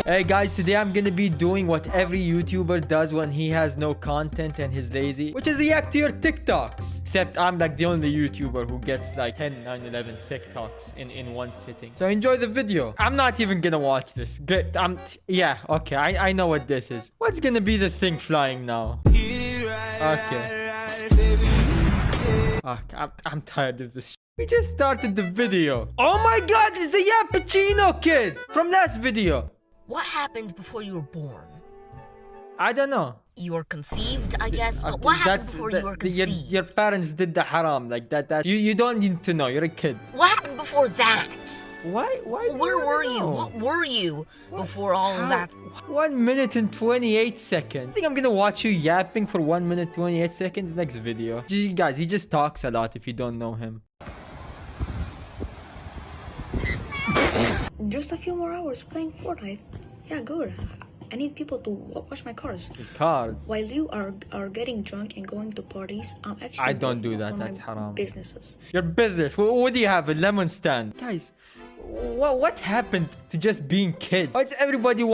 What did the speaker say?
Hey guys, today I'm gonna be doing what every YouTuber does when he has no content and he's lazy, which is react to your TikToks. Except I'm like the only YouTuber who gets like 10, 9, 11 TikToks in one sitting. So enjoy the video. I'm not even gonna watch this. Great. Yeah, okay, I know what this is. What's gonna be the thing flying now? Okay. I'm tired of this. We just started the video. Oh my god, it's the Yappuccino kid from last video. What happened before you were born? I don't know. You were conceived, I guess. But what happened before you were conceived? Your parents did the haram like that. You don't need to know. You're a kid. What happened before that? Why? Where were you? What were you before all of that? 1 minute and 28 seconds. I think I'm gonna watch you yapping for 1 minute 28 seconds next video. Guys, he just talks a lot if you don't know him. Just a few more hours playing Fortnite. Yeah, good. I need people to wash my cars. Cars? While you are getting drunk and going to parties, I'm actually... I don't do that. That's haram. Businesses. Your business? What do you have? A lemon stand? Guys, what happened to just being kids? Why does everybody